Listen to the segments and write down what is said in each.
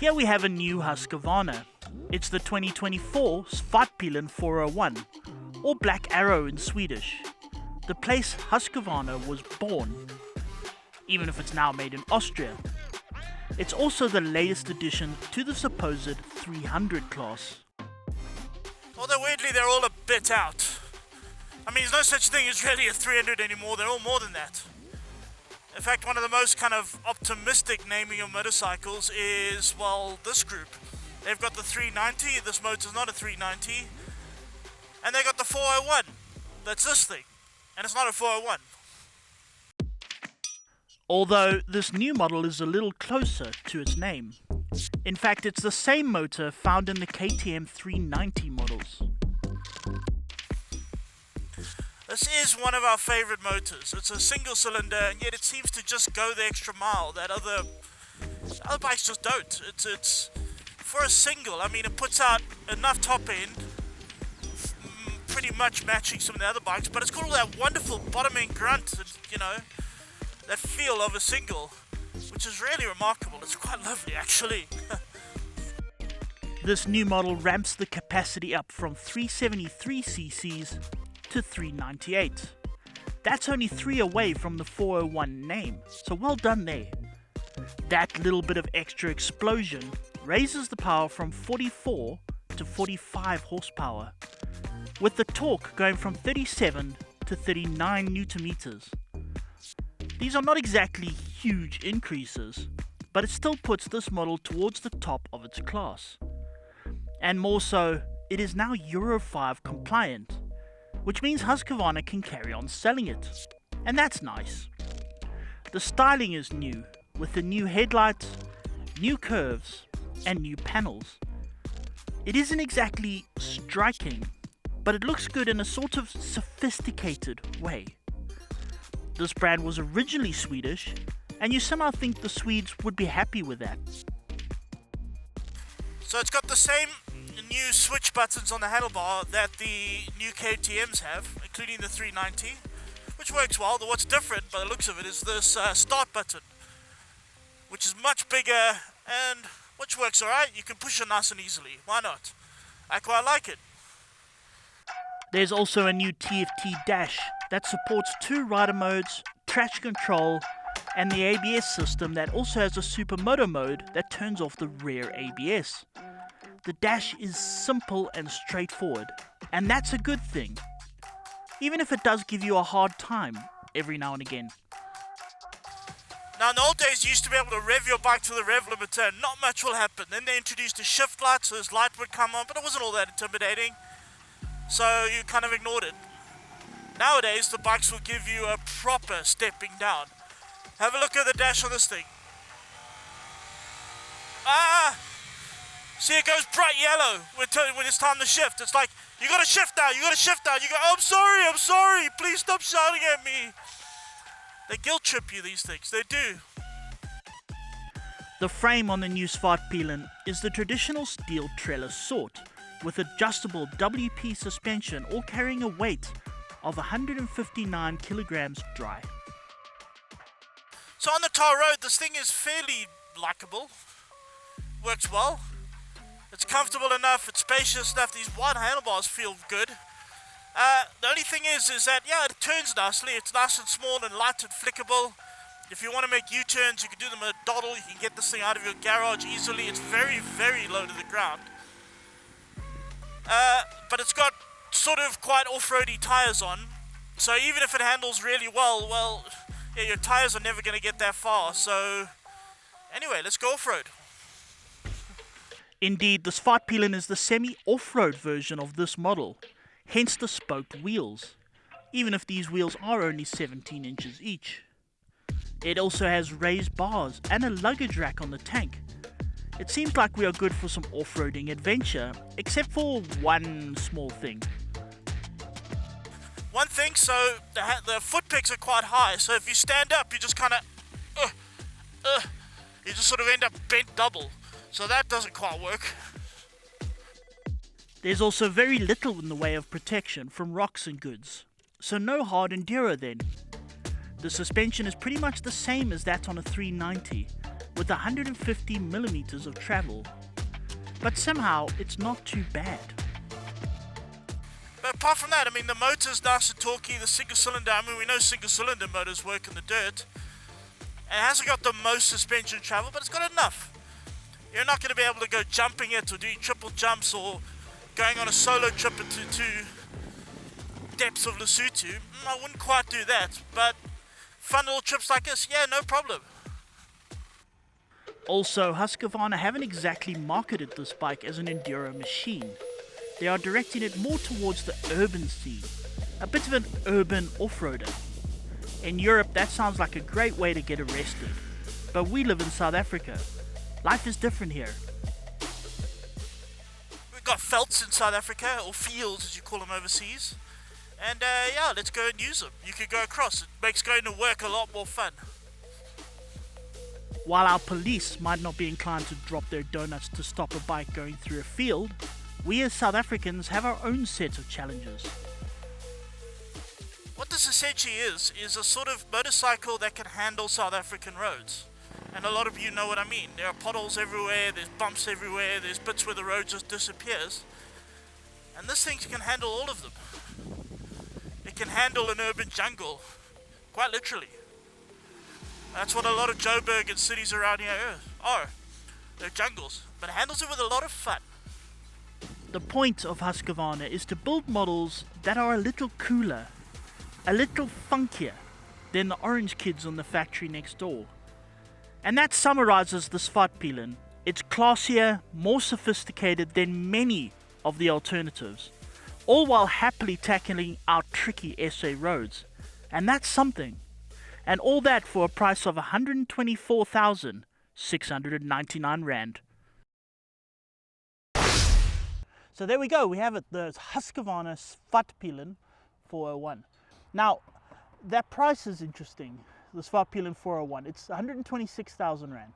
Here we have a new Husqvarna. It's the 2024 Svartpilen 401, or Black Arrow in Swedish. The place Husqvarna was born, even if it's now made in Austria. It's also the latest addition to the supposed 300 class. Although weirdly they're all a bit out. I mean, there's no such thing as really a 300 anymore, they're all more than that. In fact, one of the most kind of optimistic naming of motorcycles is, well, this group. They've got the 390, this motor's not a 390, and they got the 401. That's this thing, and it's not a 401. Although this new model is a little closer to its name. In fact, it's the same motor found in the KTM 390 models. This is one of our favourite motors. It's a single cylinder, and yet it seems to just go the extra mile that other bikes just don't. It's for a single. I mean, it puts out enough top end, pretty much matching some of the other bikes, but it's got all that wonderful bottom end grunt, you know, that feel of a single, which is really remarkable. It's quite lovely, actually. This new model ramps the capacity up from 373 cc's to 398. That's only 3 away from the 401 name, so well done there. That little bit of extra explosion raises the power from 44 to 45 horsepower, with the torque going from 37 to 39 newton meters. These are not exactly huge increases, but it still puts this model towards the top of its class. And more so, it is now Euro 5 compliant, which means Husqvarna can carry on selling it. And that's nice. The styling is new, with the new headlights, new curves, and new panels. It isn't exactly striking, but it looks good in a sort of sophisticated way. This brand was originally Swedish, and you somehow think the Swedes would be happy with that. So it's got the same new switch buttons on the handlebar that the new KTMs have, including the 390, which works well. What's different by the looks of it is this start button, which is much bigger and which works alright. You can push it nice and easily. Why not? I quite like it. There's also a new TFT dash that supports 2 rider modes, traction control, and the ABS system that also has a supermoto mode that turns off the rear ABS. The dash is simple and straightforward, and that's a good thing, even if it does give you a hard time every now and again. Now in the old days you used to be able to rev your bike to the rev limiter and not much will happen. Then they introduced a shift light, so this light would come on, but it wasn't all that intimidating, so you kind of ignored it. Nowadays the bikes will give you a proper stepping down. Have a look at the dash on this thing. See, it goes bright yellow when it's time to shift. It's like, you gotta shift now, you gotta shift now. You go, oh, I'm sorry, please stop shouting at me. They guilt trip you, these things, they do. The frame on the new Svartpilen is the traditional steel trellis sort, with adjustable WP suspension, all carrying a weight of 159 kilograms dry. So on the tar road, this thing is fairly likable. Works well. It's comfortable enough, it's spacious enough, these wide handlebars feel good. The only thing is that, yeah, it turns nicely, it's nice and small and light and flickable. If you want to make U-turns, you can do them at a doddle, you can get this thing out of your garage easily. It's very, very low to the ground. But it's got sort of quite off-roady tyres on, so even if it handles really well, yeah, your tyres are never going to get that far, so anyway, let's go off-road. Indeed, the Svartpilen is the semi-off-road version of this model, hence the spoked wheels, even if these wheels are only 17 inches each. It also has raised bars and a luggage rack on the tank. It seems like we are good for some off-roading adventure, except for one small thing. One thing, so the foot pegs are quite high, so if you stand up, you just kind of, you just sort of end up bent double. So that doesn't quite work. There's also very little in the way of protection from rocks and goods, so no hard enduro then. The suspension is pretty much the same as that on a 390, with 150 millimeters of travel. But somehow it's not too bad. But apart from that, I mean, the motor's nice and torquey, the single cylinder, I mean, we know single cylinder motors work in the dirt. And it hasn't got the most suspension travel, but it's got enough. You're not going to be able to go jumping it or doing triple jumps or going on a solo trip into depths of Lesotho. I wouldn't quite do that, but fun little trips like this, yeah, no problem. Also, Husqvarna haven't exactly marketed this bike as an enduro machine. They are directing it more towards the urban scene, a bit of an urban off-roader. In Europe, that sounds like a great way to get arrested, but we live in South Africa. Life is different here. We've got velds in South Africa, or fields as you call them overseas, and yeah, let's go and use them. You could go across, it makes going to work a lot more fun. While our police might not be inclined to drop their donuts to stop a bike going through a field, we as South Africans have our own set of challenges. What this essentially is a sort of motorcycle that can handle South African roads. And a lot of you know what I mean. There are potholes everywhere, there's bumps everywhere, there's bits where the road just disappears. And this thing can handle all of them. It can handle an urban jungle, quite literally. That's what a lot of Joburg and cities around here are. They're jungles, but it handles it with a lot of fun. The point of Husqvarna is to build models that are a little cooler, a little funkier than the orange kids on the factory next door. And that summarizes the Svartpilen. It's classier, more sophisticated than many of the alternatives, all while happily tackling our tricky SA roads. And that's something. And all that for a price of 124,699 Rand. So there we go, we have it, the Husqvarna Svartpilen 401. Now, that price is interesting, the Svartpilen 401. It's 126,000 Rand,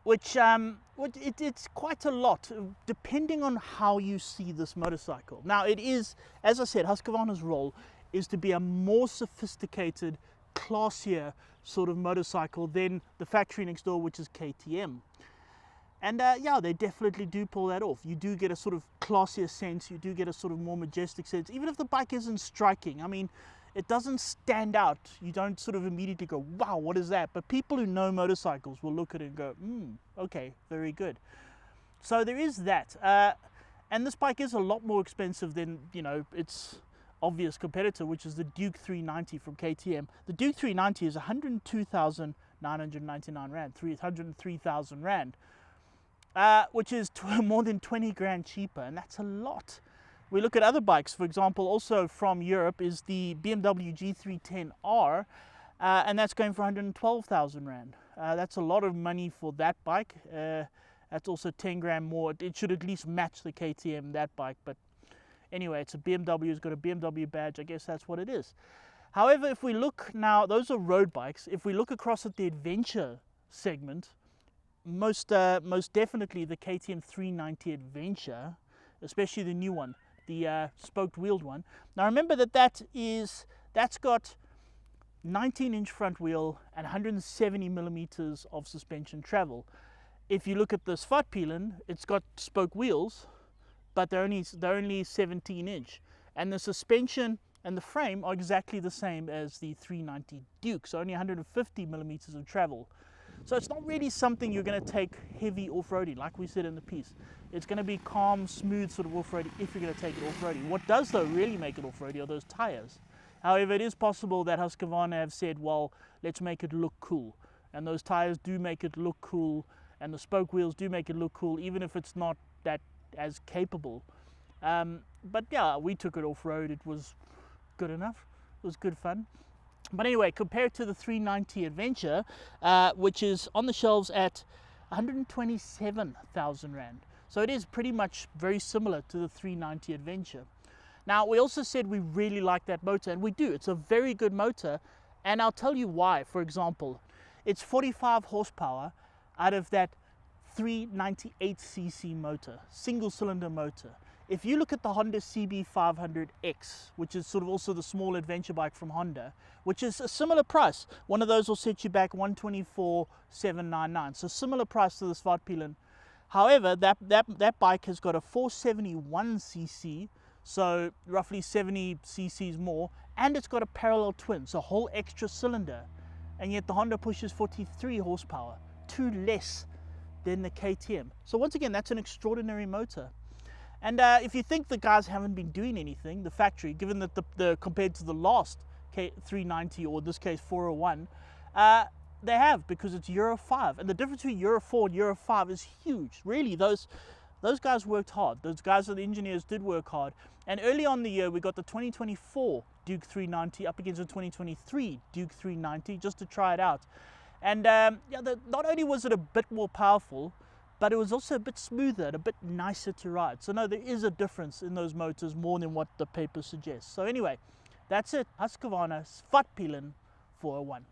which it's quite a lot, depending on how you see this motorcycle. Now, it is, as I said, Husqvarna's role is to be a more sophisticated, classier sort of motorcycle than the factory next door, which is KTM. And yeah, they definitely do pull that off. You do get a sort of classier sense, you do get a sort of more majestic sense, even if the bike isn't striking. I mean, it doesn't stand out. You don't sort of immediately go, wow, what is that? But people who know motorcycles will look at it and go, okay, very good. So there is that. And this bike is a lot more expensive than, you know, its obvious competitor, which is the Duke 390 from KTM. The Duke 390 is 102,999 Rand, 303,000 Rand. Which is more than 20 grand cheaper, and that's a lot. We look at other bikes, for example, also from Europe is the BMW G310R, and that's going for 112,000 Rand. That's a lot of money for that bike. That's also 10 grand more. It should at least match the KTM, that bike, but anyway, it's a BMW, it's got a BMW badge, I guess that's what it is. However, if we look now, those are road bikes. If we look across at the adventure segment, most definitely the KTM 390 Adventure, especially the new one, the spoked wheeled one. Now remember that's got 19-inch front wheel and 170 millimeters of suspension travel. If you look at the Svartpilen, it's got spoke wheels, but they're only 17-inch, and the suspension and the frame are exactly the same as the 390 Duke, so only 150 millimeters of travel. So it's not really something you're going to take heavy off-roading, like we said in the piece. It's going to be calm, smooth sort of off-roading if you're going to take it off-roading. What does, though, really make it off-roading are those tires. However, it is possible that Husqvarna have said, well, let's make it look cool. And those tires do make it look cool, and the spoke wheels do make it look cool, even if it's not that as capable. But yeah, we took it off-road. It was good enough. It was good fun. But anyway, compared to the 390 Adventure, which is on the shelves at 127,000 Rand. So it is pretty much very similar to the 390 Adventure. Now, we also said we really like that motor, and we do. It's a very good motor, and I'll tell you why. For example, it's 45 horsepower out of that 398cc motor, single cylinder motor. if you look at the Honda CB500X, which is sort of also the small adventure bike from Honda, which is a similar price, one of those will set you back 124,799, so similar price to the Svartpilen. However, that bike has got a 471cc, so roughly 70 cc's more, and it's got a parallel twin, so a whole extra cylinder, and yet the Honda pushes 43 horsepower, 2 less than the KTM. So once again, that's an extraordinary motor. And if you think the guys haven't been doing anything, the factory, given that the compared to the last K390, or in this case 401, they have, because it's Euro 5. And the difference between Euro 4 and Euro 5 is huge. Really, those guys worked hard. Those guys, the engineers, did work hard. And early on in the year, we got the 2024 Duke 390 up against the 2023 Duke 390 just to try it out. And not only was it a bit more powerful, but it was also a bit smoother and a bit nicer to ride. So no, there is a difference in those motors more than what the paper suggests. So anyway, that's it. Husqvarna Svartpilen 401.